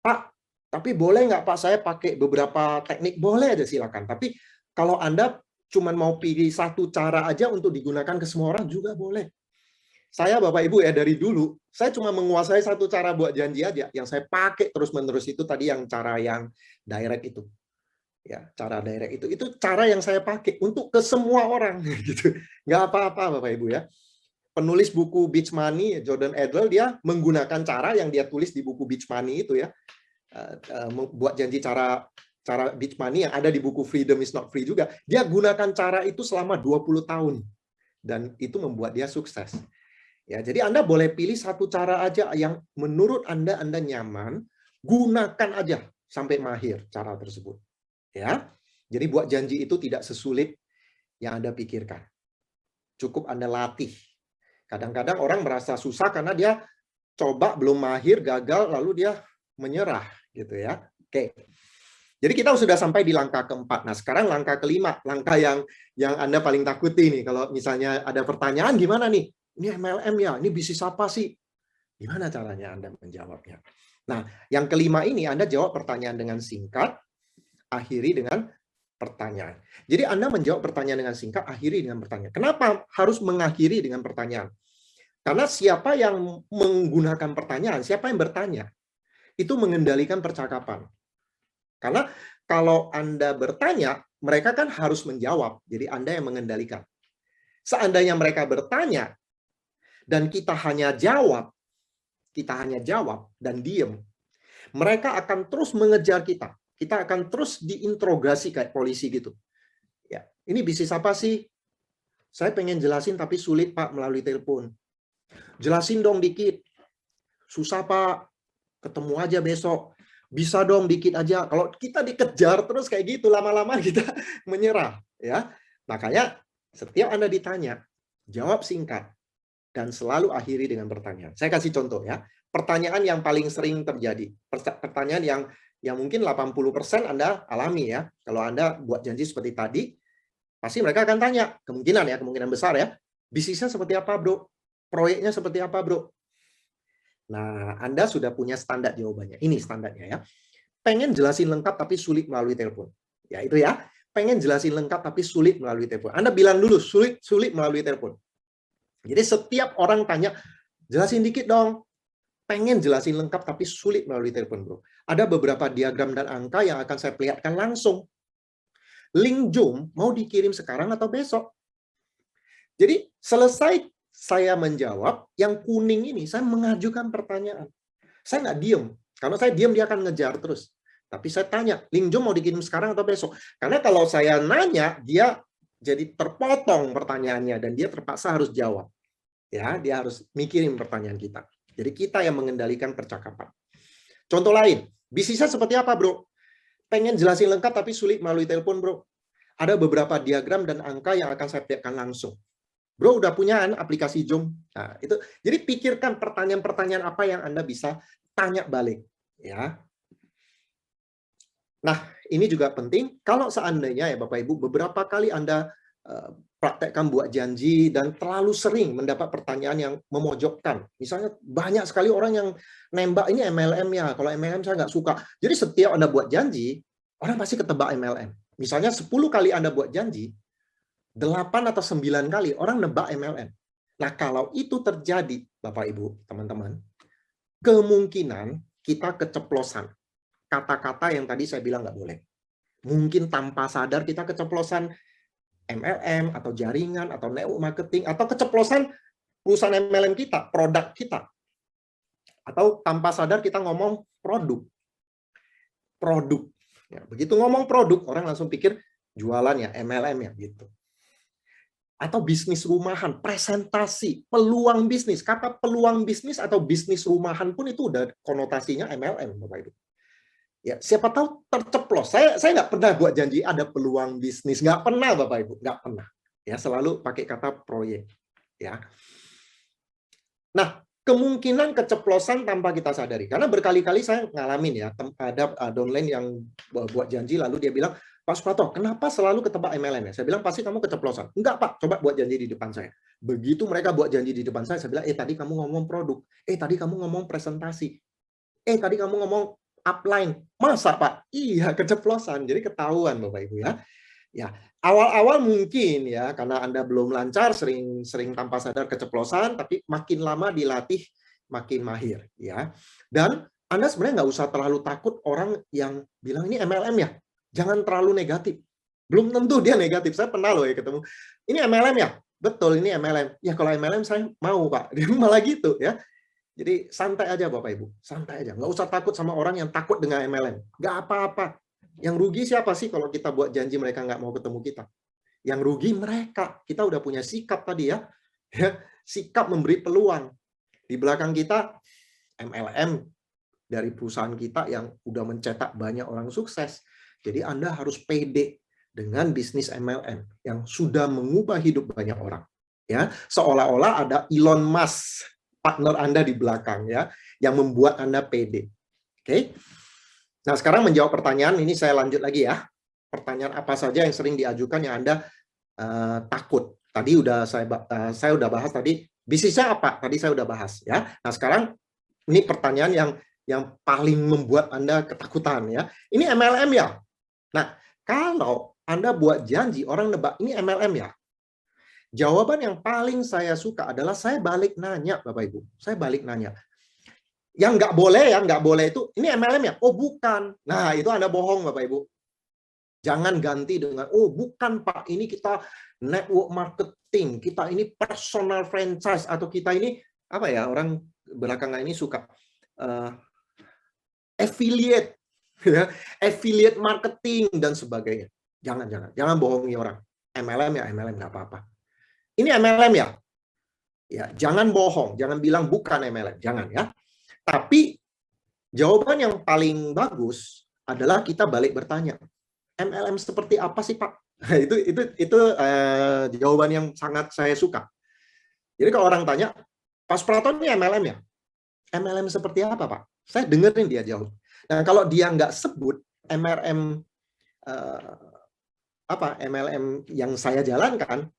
Pak, tapi boleh nggak Pak saya pakai beberapa teknik? Boleh aja silakan. Tapi kalau Anda cuma mau pilih satu cara aja untuk digunakan ke semua orang juga boleh. Saya Bapak Ibu ya dari dulu, saya cuma menguasai satu cara buat janji aja. Yang saya pakai terus-menerus itu tadi yang cara yang direct itu. Ya, cara direct itu cara yang saya pakai untuk ke semua orang gitu. Nggak apa-apa Bapak Ibu ya. Penulis buku Beach Money Jordan Adler dia menggunakan cara yang dia tulis di buku Beach Money itu ya. Buat janji cara Beach Money yang ada di buku Freedom is Not Free juga. Dia gunakan cara itu selama 20 tahun dan itu membuat dia sukses. Ya, jadi Anda boleh pilih satu cara aja yang menurut Anda nyaman, gunakan aja sampai mahir cara tersebut. Ya, jadi buat janji itu tidak sesulit yang Anda pikirkan. Cukup Anda latih. Kadang-kadang orang merasa susah karena dia coba belum mahir, gagal, lalu dia menyerah, gitu ya. Oke. Jadi kita sudah sampai di langkah keempat. Nah, sekarang langkah kelima, langkah yang Anda paling takuti nih. Kalau misalnya ada pertanyaan, gimana nih? Ini MLM ya, ini bisnis apa sih? Gimana caranya Anda menjawabnya? Nah, yang kelima ini Anda jawab pertanyaan dengan singkat, akhiri dengan pertanyaan. Jadi Anda menjawab pertanyaan dengan singkat, akhiri dengan pertanyaan. Kenapa harus mengakhiri dengan pertanyaan? Karena siapa yang menggunakan pertanyaan, siapa yang bertanya, itu mengendalikan percakapan. Karena kalau Anda bertanya, mereka kan harus menjawab. Jadi Anda yang mengendalikan. Seandainya mereka bertanya, dan kita hanya jawab dan diem, mereka akan terus mengejar kita. Kita akan terus diinterogasi kayak polisi gitu. Ya, ini bisnis apa sih? Saya pengen jelasin tapi sulit Pak melalui telepon. Jelasin dong dikit. Susah Pak. Ketemu aja besok. Bisa dong dikit aja. Kalau kita dikejar terus kayak gitu, lama-lama kita menyerah. Ya, makanya setiap Anda ditanya, jawab singkat dan selalu akhiri dengan pertanyaan. Saya kasih contoh ya. Pertanyaan yang paling sering terjadi. Pertanyaan yang mungkin 80% Anda alami ya. Kalau Anda buat janji seperti tadi, pasti mereka akan tanya, kemungkinan besar ya, bisnisnya seperti apa bro? Proyeknya seperti apa bro? Nah, Anda sudah punya standar jawabannya. Ini standarnya ya. Pengen jelasin lengkap tapi sulit melalui telepon. Ya itu ya. Pengen jelasin lengkap tapi sulit melalui telepon. Anda bilang dulu, sulit melalui telepon. Jadi setiap orang tanya, jelasin dikit dong. pengen jelasin lengkap tapi sulit melalui telepon, bro. Ada beberapa diagram dan angka yang akan saya perlihatkan langsung. Link Zoom mau dikirim sekarang atau besok? Jadi selesai saya menjawab, yang kuning ini saya mengajukan pertanyaan. Saya nggak diem. Kalau saya diem, dia akan ngejar terus. Tapi saya tanya, link Zoom mau dikirim sekarang atau besok? Karena kalau saya nanya, dia jadi terpotong pertanyaannya dan dia terpaksa harus jawab. Ya, dia harus mikirin pertanyaan kita. Jadi kita yang mengendalikan percakapan. Contoh lain, bisnisnya seperti apa, bro? Pengen jelasin lengkap tapi sulit melalui telepon, bro. Ada beberapa diagram dan angka yang akan saya perlihatkan langsung. Bro, udah punya aplikasi Zoom? Nah, itu. Jadi pikirkan pertanyaan-pertanyaan apa yang Anda bisa tanya balik. Ya. Nah, ini juga penting. Kalau seandainya ya Bapak Ibu, beberapa kali Anda praktekkan buat janji dan terlalu sering mendapat pertanyaan yang memojokkan. Misalnya banyak sekali orang yang nembak, ini MLM ya, kalau MLM saya nggak suka. Jadi setiap Anda buat janji, orang pasti ketebak MLM. Misalnya 10 kali Anda buat janji, 8 atau 9 kali orang nebak MLM. Nah, kalau itu terjadi, Bapak Ibu, teman-teman, kemungkinan kita keceplosan. Kata-kata yang tadi saya bilang nggak boleh. Mungkin tanpa sadar kita keceplosan MLM, atau jaringan, atau network marketing, atau keceplosan perusahaan MLM kita, produk kita. Atau tanpa sadar kita ngomong produk. Produk. Ya, begitu ngomong produk, orang langsung pikir jualan ya, MLM ya, gitu. Atau bisnis rumahan, presentasi, peluang bisnis. Kata peluang bisnis atau bisnis rumahan pun itu udah konotasinya MLM, Bapak Ibu. Ya, siapa tahu terceplos. Saya nggak pernah buat janji ada peluang bisnis, nggak pernah, Bapak Ibu, nggak pernah. Ya, selalu pakai kata proyek. Ya. Nah, kemungkinan keceplosan tanpa kita sadari. Karena berkali-kali saya ngalamin ya, ada downline yang buat janji lalu dia bilang, Pak Suprato, kenapa selalu ketebak MLM ya? Saya bilang, pasti kamu keceplosan. Enggak, Pak, coba buat janji di depan saya. Begitu mereka buat janji di depan saya bilang, tadi kamu ngomong produk. Tadi kamu ngomong presentasi. Tadi kamu ngomong upline. Masa, Pak? Iya, keceplosan. Jadi ketahuan, Bapak Ibu ya. Ya, awal-awal mungkin ya, karena Anda belum lancar, sering tanpa sadar keceplosan, tapi makin lama dilatih, makin mahir. Ya. Dan Anda sebenarnya nggak usah terlalu takut orang yang bilang, ini MLM ya? Jangan terlalu negatif. Belum tentu dia negatif. Saya pernah loh ya ketemu, ini MLM ya? Betul, ini MLM. Ya, kalau MLM saya mau, Pak. Dia malah gitu ya. Jadi santai aja Bapak Ibu, santai aja. Nggak usah takut sama orang yang takut dengan MLM. Nggak apa-apa. Yang rugi siapa sih kalau kita buat janji mereka nggak mau ketemu kita? Yang rugi mereka. Kita udah punya sikap tadi ya. Sikap memberi peluang. Di belakang kita MLM dari perusahaan kita yang udah mencetak banyak orang sukses. Jadi Anda harus pede dengan bisnis MLM yang sudah mengubah hidup banyak orang. Ya, seolah-olah ada Elon Musk partner Anda di belakang ya, yang membuat Anda pede. Oke. Nah, sekarang menjawab pertanyaan ini saya lanjut lagi ya. Pertanyaan apa saja yang sering diajukan yang Anda takut. Tadi udah saya udah bahas tadi, bisnisnya apa? Tadi saya udah bahas ya. Nah, sekarang ini pertanyaan yang paling membuat Anda ketakutan ya. Ini MLM ya? Nah, kalau Anda buat janji orang nebak ini MLM ya? Jawaban yang paling saya suka adalah saya balik nanya, Bapak Ibu. Saya balik nanya. Yang nggak boleh ya, nggak boleh itu, ini MLM ya? Oh, bukan. Nah, itu Anda bohong, Bapak Ibu. Jangan ganti dengan, oh, bukan Pak, ini kita network marketing, kita ini personal franchise, atau kita ini, apa ya, orang belakangan ini suka affiliate, ya, affiliate marketing, dan sebagainya. Jangan bohongi orang. MLM ya, MLM, nggak apa-apa. Ini MLM ya? Ya, jangan bohong, jangan bilang bukan MLM, jangan ya. Tapi jawaban yang paling bagus adalah kita balik bertanya, MLM seperti apa sih Pak? itu jawaban yang sangat saya suka. Jadi kalau orang tanya, Pak Suprato ini MLM ya? MLM seperti apa Pak? Saya dengerin dia jawab. Nah, kalau dia nggak sebut MLM MLM yang saya jalankan,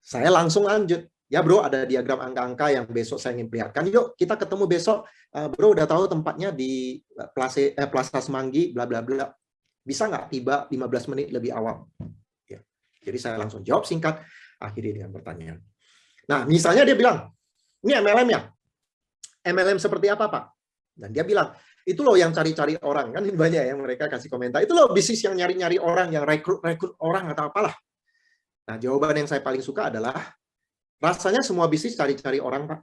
saya langsung lanjut. Ya bro, ada diagram angka-angka yang besok saya ingin perlihatkan. Yuk, kita ketemu besok. Bro, udah tahu tempatnya di Plaza Semanggi, bla bla bla. Bisa nggak tiba 15 menit lebih awal? Ya. Jadi saya langsung jawab singkat, akhiri dengan pertanyaan. Nah, misalnya dia bilang, ini MLM ya? MLM seperti apa, Pak? Dan dia bilang, itu loh yang cari-cari orang. Kan banyak yang mereka kasih komentar. Itu loh bisnis yang nyari-nyari orang, yang rekrut orang atau apalah. Nah, jawaban yang saya paling suka adalah, rasanya semua bisnis cari-cari orang, Pak.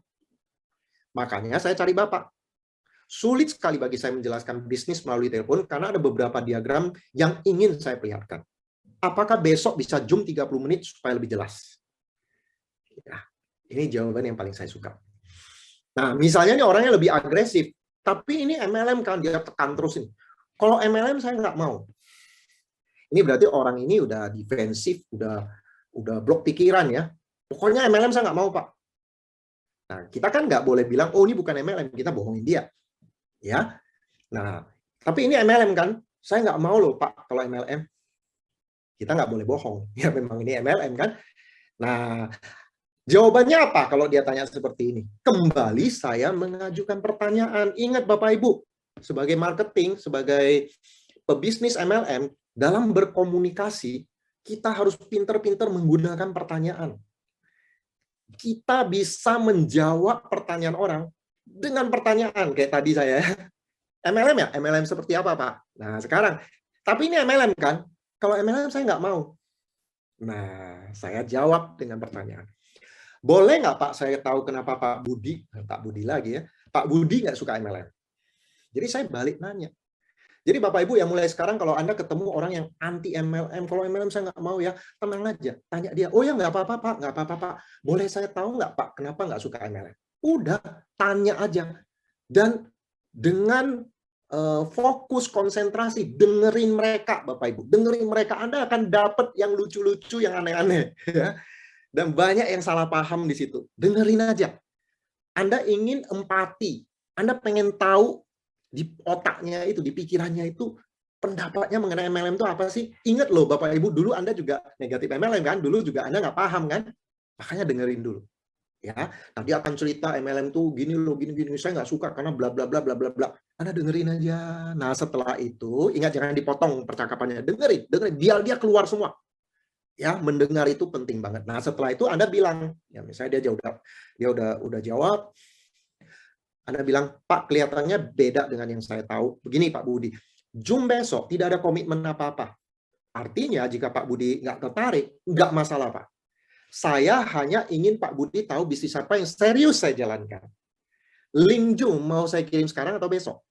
Makanya saya cari Bapak. Sulit sekali bagi saya menjelaskan bisnis melalui telepon karena ada beberapa diagram yang ingin saya perlihatkan. Apakah besok bisa Zoom 30 menit supaya lebih jelas? Ya, ini jawaban yang paling saya suka. Nah, misalnya ini orangnya lebih agresif, tapi ini MLM kan, dia tekan terus ini. Kalau MLM saya nggak mau. Ini berarti orang ini udah defensif, udah blok pikiran ya. Pokoknya MLM saya nggak mau, Pak. Nah, kita kan nggak boleh bilang, oh ini bukan MLM, kita bohongin dia. Ya, nah, tapi ini MLM kan, saya nggak mau loh Pak kalau MLM. Kita nggak boleh bohong, ya memang ini MLM kan. Nah, jawabannya apa kalau dia tanya seperti ini? Kembali saya mengajukan pertanyaan. Ingat Bapak Ibu, sebagai marketing, sebagai pebisnis MLM, dalam berkomunikasi, kita harus pinter-pinter menggunakan pertanyaan. Kita bisa menjawab pertanyaan orang dengan pertanyaan, kayak tadi saya. MLM ya? MLM seperti apa, Pak? Nah, sekarang. Tapi ini MLM kan? Kalau MLM saya nggak mau. Nah, saya jawab dengan pertanyaan. Boleh nggak, Pak, saya tahu kenapa Pak Budi lagi ya, Pak Budi nggak suka MLM? Jadi saya balik nanya. Jadi Bapak Ibu yang mulai sekarang kalau Anda ketemu orang yang anti MLM, kalau MLM saya nggak mau ya, tenang aja. Tanya dia, oh ya nggak apa-apa Pak, nggak apa-apa Pak. Boleh saya tahu nggak Pak, kenapa nggak suka MLM? Udah, tanya aja. Dan dengan fokus konsentrasi, dengerin mereka Bapak Ibu, dengerin mereka, Anda akan dapat yang lucu-lucu, yang aneh-aneh. Ya. Dan banyak yang salah paham di situ. Dengerin aja. Anda ingin empati, Anda pengen tahu di otaknya itu, di pikirannya itu, pendapatnya mengenai MLM itu apa sih? Ingat loh Bapak Ibu, dulu Anda juga negatif MLM kan? Dulu juga Anda nggak paham kan? Makanya dengerin dulu. Ya, nah dia akan cerita MLM tuh gini loh, gini, saya nggak suka karena bla bla bla bla bla bla. Anda dengerin aja. Nah setelah itu, ingat jangan dipotong percakapannya. Dengerin, biar dia keluar semua. Ya, mendengar itu penting banget. Nah setelah itu Anda bilang, ya misalnya dia udah jawab, Anda bilang, Pak, kelihatannya beda dengan yang saya tahu. Begini Pak Budi, Zoom besok tidak ada komitmen apa-apa. Artinya jika Pak Budi nggak tertarik, nggak masalah Pak. Saya hanya ingin Pak Budi tahu bisnis apa yang serius saya jalankan. Link Zoom mau saya kirim sekarang atau besok?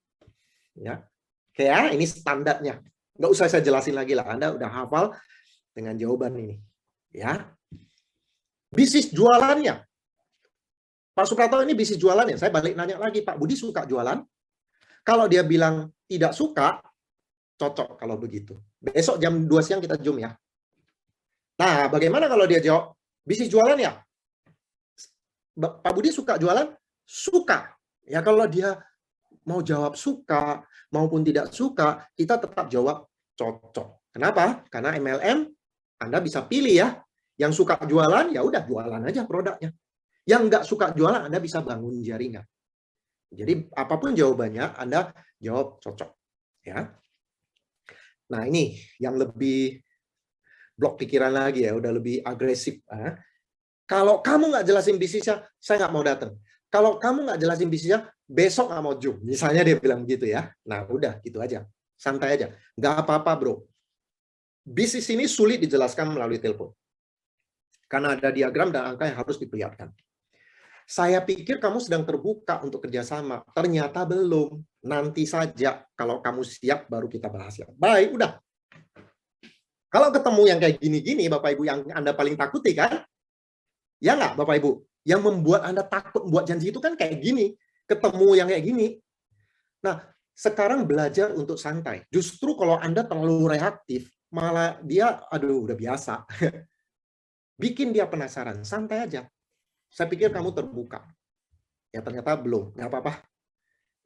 Ya, kayak ini standarnya. Nggak usah saya jelasin lagi lah. Anda udah hafal dengan jawaban ini. Ya, bisnis jualannya. Pak Suprapto ini bisnis jualannya. Saya balik nanya lagi, Pak Budi suka jualan? Kalau dia bilang tidak suka, cocok kalau begitu. Besok jam 2 siang kita Zoom ya. Nah, bagaimana kalau dia jawab, bisnis jualan ya? Pak Budi suka jualan? Suka. Ya kalau dia mau jawab suka maupun tidak suka, kita tetap jawab cocok. Kenapa? Karena MLM Anda bisa pilih ya. Yang suka jualan, ya udah jualan aja produknya. Yang nggak suka jualan, Anda bisa bangun jaringan. Jadi apapun jawabannya, Anda jawab cocok. Ya. Nah ini yang lebih blok pikiran lagi ya, udah lebih agresif. Kalau kamu nggak jelasin bisnisnya, saya nggak mau datang. Kalau kamu nggak jelasin bisnisnya, besok nggak mau Zoom. Misalnya dia bilang gitu ya. Nah udah gitu aja, santai aja. Nggak apa-apa bro. Bisnis ini sulit dijelaskan melalui telepon. Karena ada diagram dan angka yang harus diperlihatkan. Saya pikir kamu sedang terbuka untuk kerjasama. Ternyata belum. Nanti saja. Kalau kamu siap, baru kita bahas ya. Baik, udah. Kalau ketemu yang kayak gini-gini, Bapak Ibu, yang Anda paling takuti kan? Ya nggak, Bapak Ibu? Yang membuat Anda takut membuat janji itu kan kayak gini. Ketemu yang kayak gini. Nah, sekarang belajar untuk santai. Justru kalau Anda terlalu reaktif, malah dia, aduh, udah biasa. Bikin dia penasaran. Santai aja. Saya pikir kamu terbuka. Ya ternyata belum. Nggak apa-apa.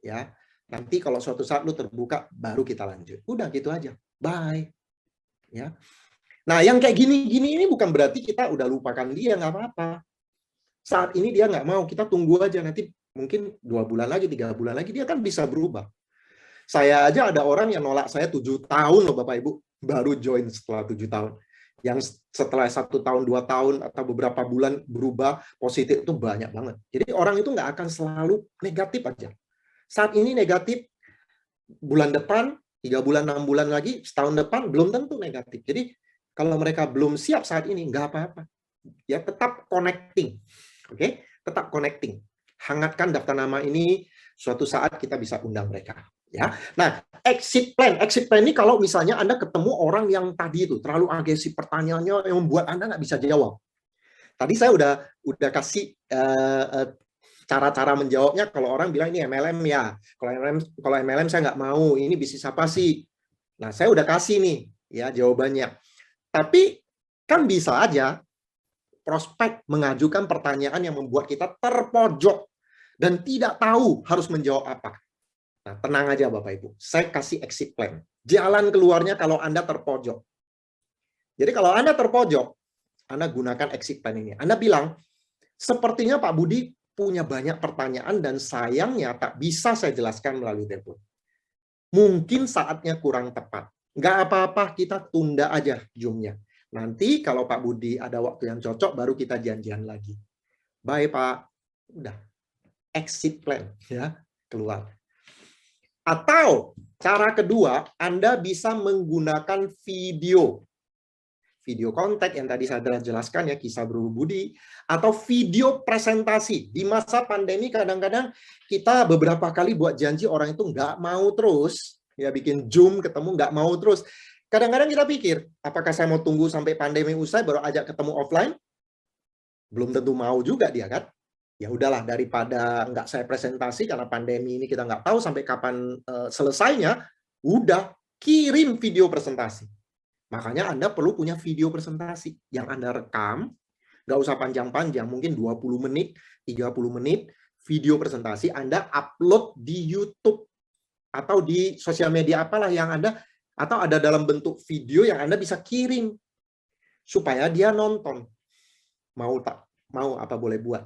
Ya, nanti kalau suatu saat lu terbuka, baru kita lanjut. Udah gitu aja. Bye. Ya. Nah, yang kayak gini-gini ini bukan berarti kita udah lupakan dia, nggak apa-apa. Saat ini dia nggak mau, kita tunggu aja. Nanti mungkin 2 bulan lagi, 3 bulan lagi, dia kan bisa berubah. Saya aja ada orang yang nolak saya 7 tahun loh Bapak Ibu. Baru join setelah 7 tahun. Yang setelah 1 tahun, 2 tahun, atau beberapa bulan berubah positif itu banyak banget. Jadi orang itu nggak akan selalu negatif aja. Saat ini negatif, bulan depan, 3 bulan, 6 bulan lagi, setahun depan belum tentu negatif. Jadi kalau mereka belum siap saat ini, nggak apa-apa. Ya, tetap connecting. Oke? Tetap connecting. Hangatkan daftar nama ini, suatu saat kita bisa undang mereka. Ya. Nah, exit plan ini kalau misalnya Anda ketemu orang yang tadi itu terlalu agresif, pertanyaannya yang membuat Anda nggak bisa jawab. Tadi saya udah kasih cara-cara menjawabnya. Kalau orang bilang ini MLM ya, kalau MLM saya nggak mau, ini bisnis apa sih? Nah, saya udah kasih nih ya jawabannya. Tapi kan bisa aja prospek mengajukan pertanyaan yang membuat kita terpojok dan tidak tahu harus menjawab apa. Nah, tenang aja Bapak Ibu, saya kasih exit plan. Jalan keluarnya kalau Anda terpojok. Jadi kalau Anda terpojok, Anda gunakan exit plan ini. Anda bilang, sepertinya Pak Budi punya banyak pertanyaan dan sayangnya tak bisa saya jelaskan melalui telepon. Mungkin saatnya kurang tepat. Nggak apa-apa, kita tunda aja Zoom-nya. Nanti kalau Pak Budi ada waktu yang cocok, baru kita janjian lagi. Bye Pak. Udah. Exit plan. Ya, keluar. Atau cara kedua, Anda bisa menggunakan video. Video kontak yang tadi saya jelaskan ya, kisah Bro Budi. Atau video presentasi. Di masa pandemi kadang-kadang kita beberapa kali buat janji, orang itu nggak mau terus. Ya, bikin Zoom ketemu nggak mau terus. Kadang-kadang kita pikir, apakah saya mau tunggu sampai pandemi usai baru ajak ketemu offline? Belum tentu mau juga dia kan. Ya udahlah, daripada nggak saya presentasi karena pandemi ini kita nggak tahu sampai kapan selesainya, udah kirim video presentasi. Makanya Anda perlu punya video presentasi yang Anda rekam, nggak usah panjang-panjang, mungkin 20 menit, 30 menit, video presentasi Anda upload di YouTube atau di sosial media apalah yang Anda, atau ada dalam bentuk video yang Anda bisa kirim supaya dia nonton. Mau tak mau apa boleh buat.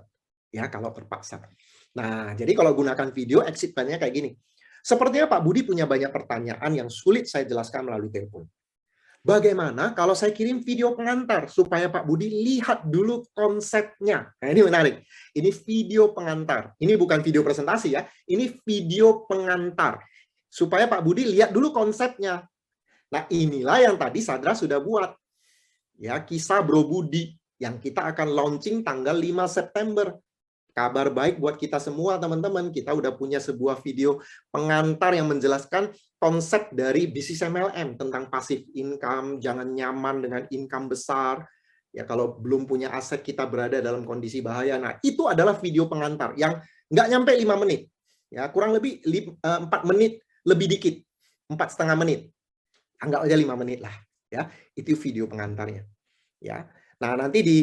Ya, kalau terpaksa. Nah, jadi kalau gunakan video, exit plan-nya kayak gini. Sepertinya Pak Budi punya banyak pertanyaan yang sulit saya jelaskan melalui telepon. Bagaimana kalau saya kirim video pengantar supaya Pak Budi lihat dulu konsepnya? Nah, ini menarik. Ini video pengantar. Ini bukan video presentasi ya. Ini video pengantar. Supaya Pak Budi lihat dulu konsepnya. Nah, inilah yang tadi Sadra sudah buat. Ya, kisah Bro Budi yang kita akan launching tanggal 5 September. Kabar baik buat kita semua, teman-teman. Kita udah punya sebuah video pengantar yang menjelaskan konsep dari bisnis MLM tentang passive income, jangan nyaman dengan income besar. Ya, kalau belum punya aset, kita berada dalam kondisi bahaya. Nah, itu adalah video pengantar yang nggak nyampe 5 menit. Ya, kurang lebih 4 menit, lebih dikit. 4,5 menit. Anggap aja 5 menit lah. Ya, itu video pengantarnya. Ya. Nah, nanti di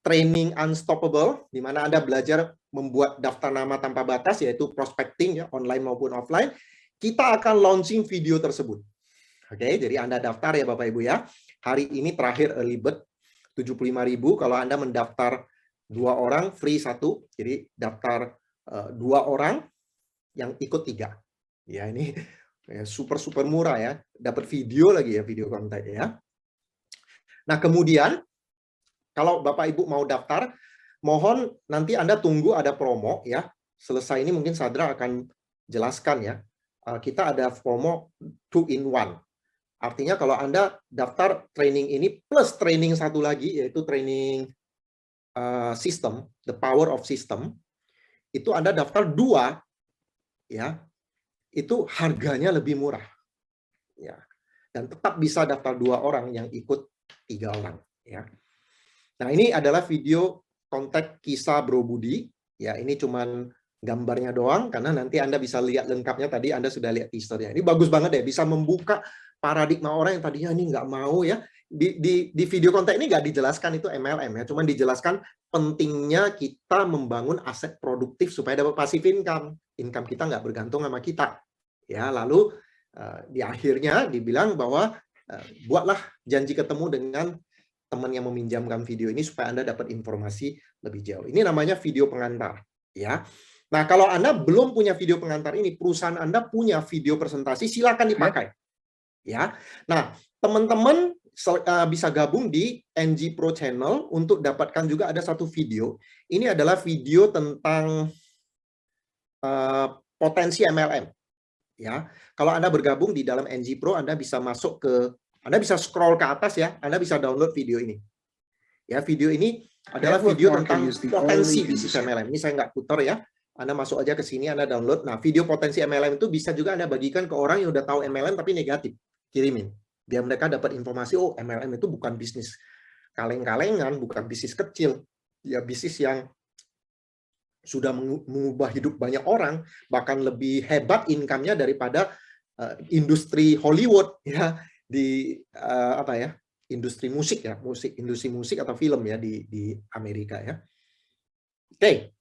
Training Unstoppable, di mana Anda belajar membuat daftar nama tanpa batas, yaitu prospecting, ya, online maupun offline, kita akan launching video tersebut. Oke, jadi Anda daftar ya Bapak Ibu ya. Hari ini terakhir early bird, 75.000. Kalau Anda mendaftar 2 orang, free 1. Jadi daftar 2 orang, yang ikut 3. Ya, ini super murah ya. Dapat video lagi ya, video kontak ya. Nah, kemudian kalau Bapak Ibu mau daftar, mohon nanti Anda tunggu ada promo ya. Selesai ini mungkin Sadra akan jelaskan ya. Kita ada promo 2 in 1. Artinya kalau Anda daftar training ini plus training satu lagi, yaitu training system, the power of system, itu Anda daftar 2 ya, itu harganya lebih murah. Ya. Dan tetap bisa daftar 2 orang, yang ikut 3 orang ya. Nah, ini adalah video kontak kisah Bro Budi. Ya, ini cuman gambarnya doang, karena nanti Anda bisa lihat lengkapnya. Tadi Anda sudah lihat teasernya. Ini bagus banget ya, bisa membuka paradigma orang yang tadinya ini nggak mau ya. Di video kontak ini nggak dijelaskan itu MLM ya, cuman dijelaskan pentingnya kita membangun aset produktif supaya dapat passive income. Income kita nggak bergantung sama kita. Ya, lalu di akhirnya dibilang bahwa buatlah janji ketemu dengan teman yang meminjamkan video ini supaya Anda dapat informasi lebih jauh. Ini namanya video pengantar, ya. Nah, kalau Anda belum punya video pengantar ini, perusahaan Anda punya video presentasi, silakan dipakai. Ya. Nah, teman-teman bisa gabung di NG Pro Channel untuk dapatkan juga ada satu video. Ini adalah video tentang potensi MLM. Ya, kalau Anda bergabung di dalam NG Pro, Anda bisa masuk Anda bisa scroll ke atas ya, Anda bisa download video ini. Ya, video ini adalah video tentang potensi bisnis MLM. Ini saya nggak putar ya. Anda masuk aja ke sini, Anda download. Nah, video potensi MLM itu bisa juga Anda bagikan ke orang yang udah tahu MLM tapi negatif. Kirimin. Biar mereka dapat informasi, oh MLM itu bukan bisnis kaleng-kalengan, bukan bisnis kecil. Ya, bisnis yang sudah mengubah hidup banyak orang, bahkan lebih hebat income-nya daripada industri Hollywood ya, di apa ya? Industri musik ya, industri musik atau film ya di Amerika ya. Oke.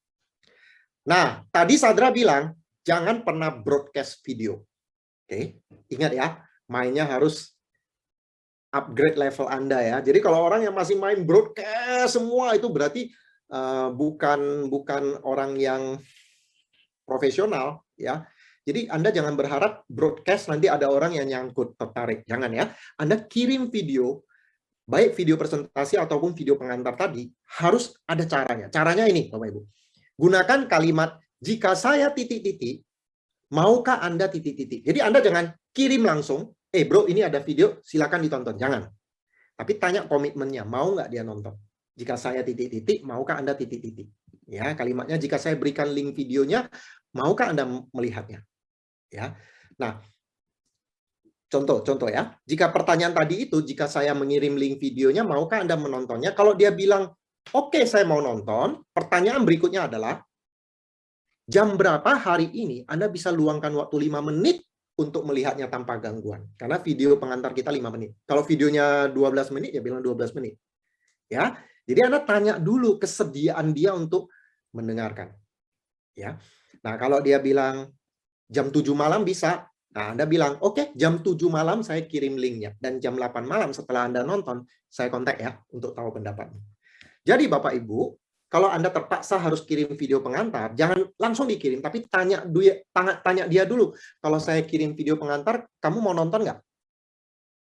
Nah, tadi Sadra bilang jangan pernah broadcast video. Oke, ingat ya, mainnya harus upgrade level Anda ya. Jadi kalau orang yang masih main broadcast semua itu berarti bukan orang yang profesional ya. Jadi Anda jangan berharap broadcast nanti ada orang yang nyangkut tertarik. Jangan ya. Anda kirim video, baik video presentasi ataupun video pengantar tadi, harus ada caranya. Caranya ini, Bapak Ibu. Gunakan kalimat, jika saya titik-titik, maukah Anda titik-titik. Jadi Anda jangan kirim langsung, bro ini ada video, silakan ditonton. Jangan. Tapi tanya komitmennya, mau nggak dia nonton. Jika saya titik-titik, maukah Anda titik-titik. Ya, kalimatnya, jika saya berikan link videonya, maukah Anda melihatnya. Ya. Nah, contoh ya. Jika pertanyaan tadi itu, jika saya mengirim link videonya, maukah Anda menontonnya? Kalau dia bilang, oke, saya mau nonton, pertanyaan berikutnya adalah, jam berapa hari ini Anda bisa luangkan waktu 5 menit untuk melihatnya tanpa gangguan? Karena video pengantar kita 5 menit. Kalau videonya 12 menit, ya bilang 12 menit. Ya, jadi Anda tanya dulu kesediaan dia untuk mendengarkan. Ya. Nah, kalau dia bilang jam 7 malam bisa, nah Anda bilang, oke, jam 7 malam saya kirim linknya. Dan jam 8 malam setelah Anda nonton, saya kontak ya untuk tahu pendapatnya. Jadi Bapak Ibu, kalau Anda terpaksa harus kirim video pengantar, jangan langsung dikirim, tapi tanya dia dulu. Kalau saya kirim video pengantar, kamu mau nonton nggak?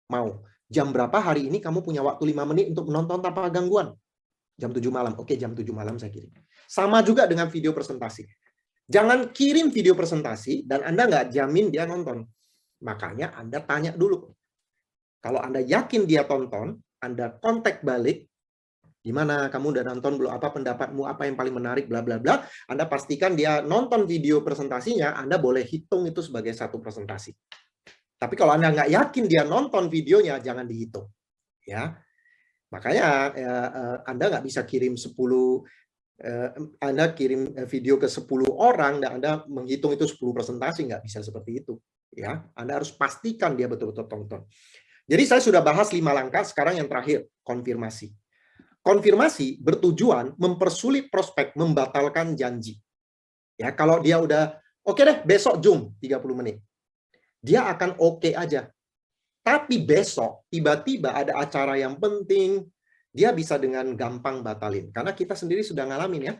Mau. Jam berapa hari ini kamu punya waktu 5 menit untuk menonton tanpa gangguan? Jam 7 malam. Oke, jam 7 malam saya kirim. Sama juga dengan video presentasi. Jangan kirim video presentasi dan Anda nggak jamin dia nonton. Makanya Anda tanya dulu. Kalau Anda yakin dia tonton, Anda kontak balik, gimana, kamu udah nonton belum, apa pendapatmu, apa yang paling menarik, bla bla bla. Anda pastikan dia nonton video presentasinya, Anda boleh hitung itu sebagai satu presentasi. Tapi kalau Anda nggak yakin dia nonton videonya, jangan dihitung. Ya. Makanya Anda nggak bisa kirim 10, Anda kirim video ke 10 orang dan Anda menghitung itu 10 presentasi, nggak bisa seperti itu. Ya, Anda harus pastikan dia betul-betul tonton. Jadi saya sudah bahas 5 langkah, sekarang yang terakhir, konfirmasi. Konfirmasi bertujuan mempersulit prospek membatalkan janji. Ya, kalau dia udah oke deh, besok Zoom 30 menit. Dia akan oke aja. Tapi besok tiba-tiba ada acara yang penting, dia bisa dengan gampang batalin. Karena kita sendiri sudah ngalamin ya.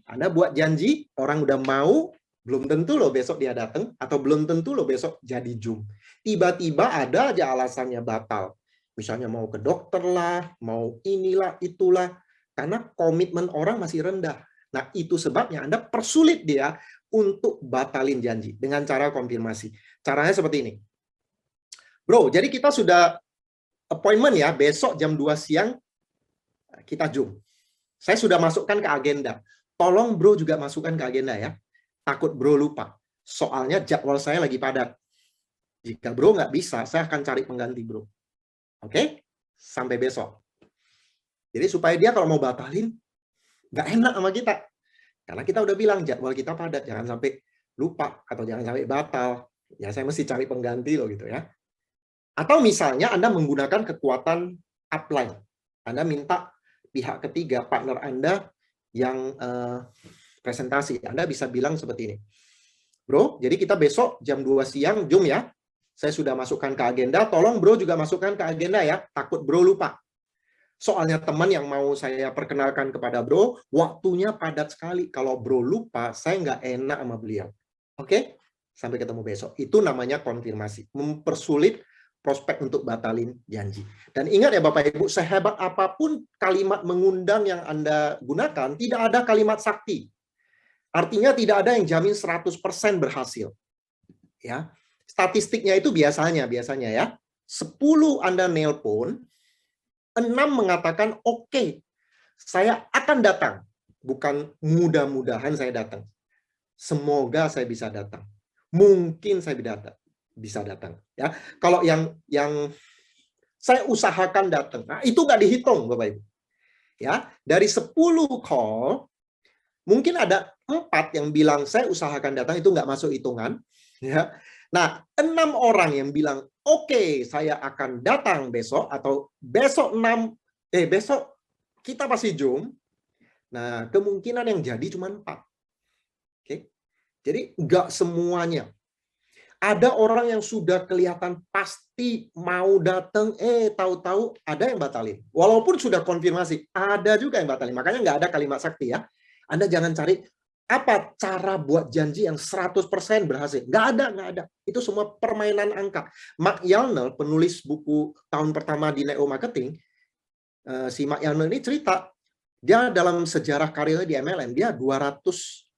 Anda buat janji, orang udah mau, belum tentu loh besok dia datang, atau belum tentu loh besok jadi Zoom. Tiba-tiba ada aja alasannya batal. Misalnya mau ke dokter lah, mau inilah, itulah. Karena komitmen orang masih rendah. Nah, itu sebabnya Anda persulit dia untuk batalin janji dengan cara konfirmasi. Caranya seperti ini. Bro, jadi kita sudah appointment ya, besok jam 2 siang kita Zoom. Saya sudah masukkan ke agenda. Tolong bro juga masukkan ke agenda ya. Takut bro lupa. Soalnya jadwal saya lagi padat. Jika bro nggak bisa, saya akan cari pengganti bro. Oke? Sampai besok. Jadi supaya dia kalau mau batalin, nggak enak sama kita. Karena kita udah bilang jadwal kita padat. Jangan sampai lupa atau jangan sampai batal. Ya saya mesti cari pengganti loh gitu ya. Atau misalnya Anda menggunakan kekuatan upline. Anda minta pihak ketiga, partner Anda yang presentasi. Anda bisa bilang seperti ini. Bro, jadi kita besok jam 2 siang Zoom ya. Saya sudah masukkan ke agenda. Tolong bro juga masukkan ke agenda ya. Takut bro lupa. Soalnya teman yang mau saya perkenalkan kepada bro, waktunya padat sekali. Kalau bro lupa, saya nggak enak sama beliau. Oke? Sampai ketemu besok. Itu namanya konfirmasi. Mempersulit prospek untuk batalin janji. Dan ingat ya Bapak Ibu, sehebat apapun kalimat mengundang yang Anda gunakan, tidak ada kalimat sakti. Artinya tidak ada yang jamin 100% berhasil. Ya. Statistiknya itu biasanya ya, 10 Anda nelpon, 6 mengatakan oke, saya akan datang. Bukan mudah-mudahan saya datang. Semoga saya bisa datang. Mungkin saya bisa datang. Ya, kalau yang saya usahakan datang, nah, itu nggak dihitung, Bapak Ibu. Ya, dari 10 call, mungkin ada 4 yang bilang saya usahakan datang, itu nggak masuk hitungan. Ya, nah 6 orang yang bilang oke, saya akan datang besok, atau besok besok kita pasti Zoom. Nah, kemungkinan yang jadi cuma 4. Oke. Jadi nggak semuanya. Ada orang yang sudah kelihatan pasti mau datang, tahu-tahu ada yang batalin. Walaupun sudah konfirmasi, ada juga yang batalin. Makanya nggak ada kalimat sakti ya. Anda jangan cari apa cara buat janji yang 100% berhasil. Nggak ada. Itu semua permainan angka. Mark Yarnell, penulis buku tahun pertama di Neo Marketing, si Mark Yarnell ini cerita, dia dalam sejarah karirnya di MLM,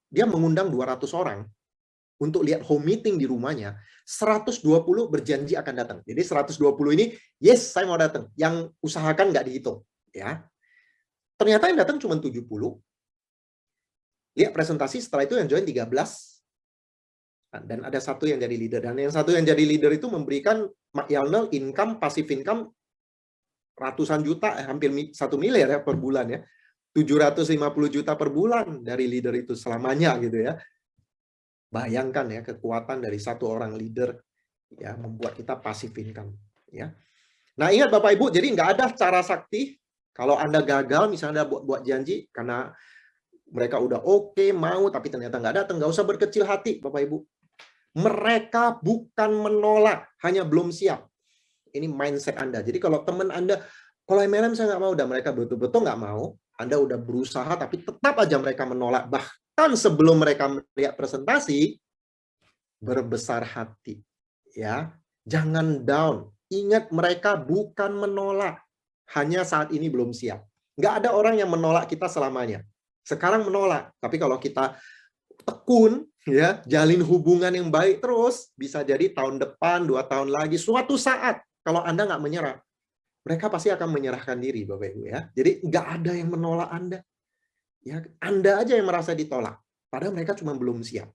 dia mengundang 200 orang untuk lihat home meeting di rumahnya. 120 berjanji akan datang. Jadi 120 ini, yes, saya mau datang. Yang usahakan nggak dihitung. Ya. Ternyata yang datang cuma 70. Lihat presentasi, setelah itu yang join 13. Dan ada satu yang jadi leader. Dan yang satu yang jadi leader itu memberikan Mark Yarnell income, passive income, ratusan juta, hampir 1 miliar ya per bulan ya. 750 juta per bulan dari leader itu selamanya gitu ya. Bayangkan ya kekuatan dari satu orang leader ya membuat kita passive income ya. Nah ingat Bapak Ibu, jadi nggak ada cara sakti. Kalau Anda gagal misalnya buat janji karena mereka udah oke, mau tapi ternyata nggak datang, nggak usah berkecil hati Bapak Ibu. Mereka bukan menolak, hanya belum siap. Ini mindset Anda. Jadi kalau teman Anda, kalau MLM saya nggak mau, dan mereka betul-betul nggak mau, Anda udah berusaha tapi tetap aja mereka menolak. Bahkan sebelum mereka melihat presentasi, berbesar hati. Ya, jangan down. Ingat mereka bukan menolak, hanya saat ini belum siap. Nggak ada orang yang menolak kita selamanya. Sekarang menolak, tapi kalau kita tekun, ya, jalin hubungan yang baik terus, bisa jadi tahun depan, 2 tahun lagi, suatu saat kalau Anda nggak menyerah, mereka pasti akan menyerahkan diri, Bapak Ibu ya. Jadi nggak ada yang menolak Anda. Ya, Anda aja yang merasa ditolak, padahal mereka cuma belum siap.